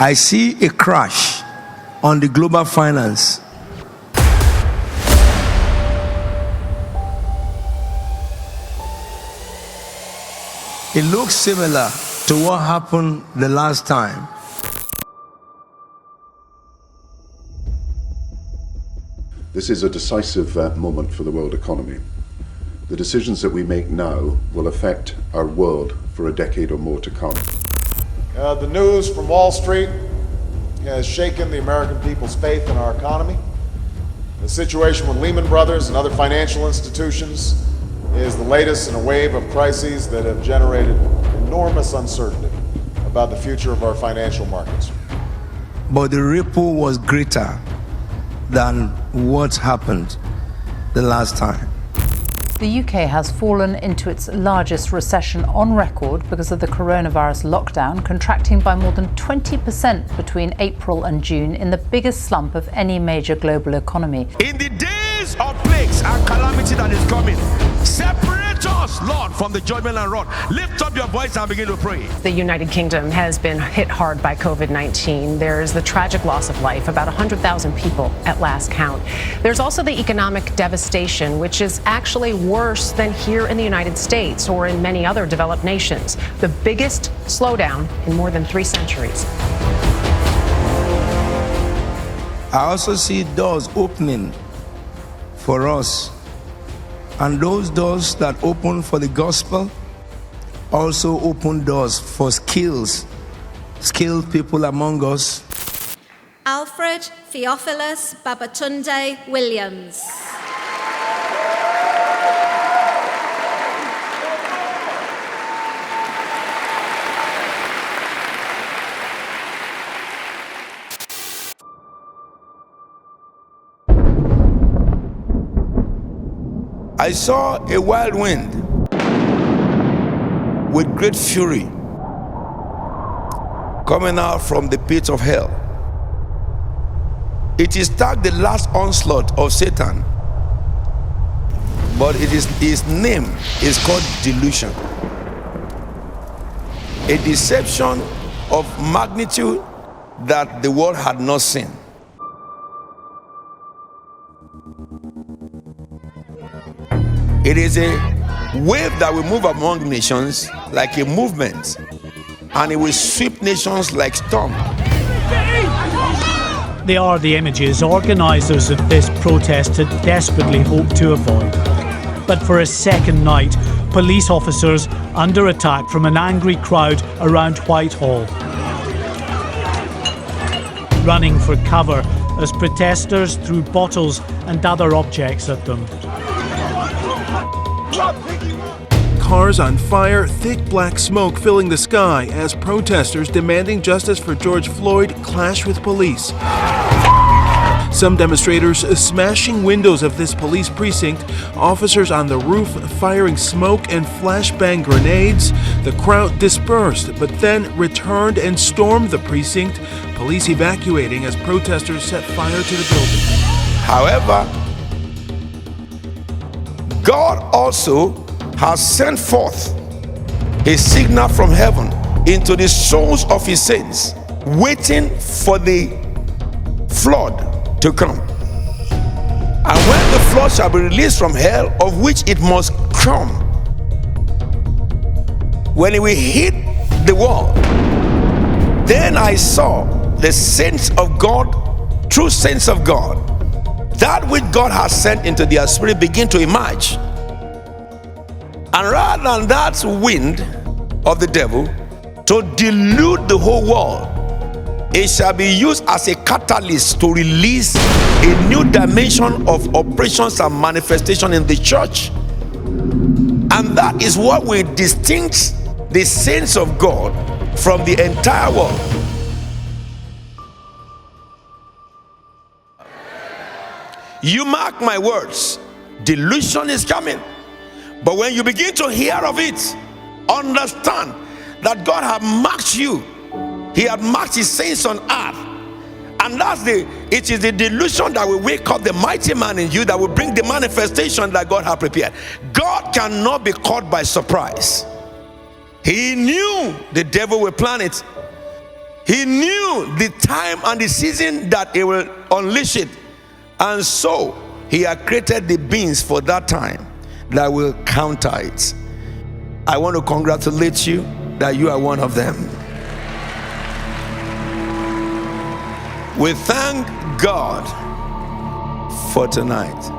I see a crash on the global finance. It looks similar to what happened the last time. This is a decisive moment for the world economy. The decisions that we make now will affect our world for a decade or more to come. The news from Wall Street has shaken the American people's faith in our economy. The situation with Lehman Brothers and other financial institutions is the latest in a wave of crises that have generated enormous uncertainty about the future of our financial markets. But the ripple was greater than what happened the last time. The UK has fallen into its largest recession on record because of the coronavirus lockdown, contracting by more than 20% between April and June in the biggest slump of any major global economy. In the days of plagues and calamity that is coming, separate us, Lord, from the judgment and wrath. Lift up your voice and begin to pray. The United Kingdom has been hit hard by COVID-19. There's the tragic loss of life, about 100,000 people at last count. There's also the economic devastation, which is actually worse than here in the United States or in many other developed nations. The biggest slowdown in more than 3 centuries. I also see doors opening for us. And those doors that open for the gospel also open doors for skilled people among us. Alfred Theophilus Babatunde Williams. I saw a wild wind with great fury coming out from the pit of hell. It is tagged the last onslaught of Satan, but his name is called Delusion. A deception of magnitude that the world had not seen. It is a wave that will move among nations like a movement, and it will sweep nations like storm. They are the images organisers of this protest had desperately hoped to avoid. But for a second night, police officers under attack from an angry crowd around Whitehall, running for cover as protesters threw bottles and other objects at them. Cars on fire, thick black smoke filling the sky as protesters demanding justice for George Floyd clash with police. Some demonstrators smashing windows of this police precinct, officers on the roof firing smoke and flashbang grenades. The crowd dispersed, but then returned and stormed the precinct, police evacuating as protesters set fire to the building. However, God also has sent forth a signal from heaven into the souls of his saints, waiting for the flood to come. And when the flood shall be released from hell, of which it must come, when it will hit the wall, then I saw the saints of God, true saints of God, that which God has sent into their spirit, begin to emerge. And rather than that wind of the devil to delude the whole world, it shall be used as a catalyst to release a new dimension of operations and manifestation in the church. And that is what will distinguish the saints of God from the entire world. You mark my words, delusion is coming. But when you begin to hear of it, understand that God has marked you. He had marked his saints on earth. And it is the delusion that will wake up the mighty man in you, that will bring the manifestation that God has prepared. God cannot be caught by surprise. He knew the devil will plan it. He knew the time and the season that he will unleash it. And so he had created the beings for that time that will counter it. I want to congratulate you that you are one of them. We thank God for tonight.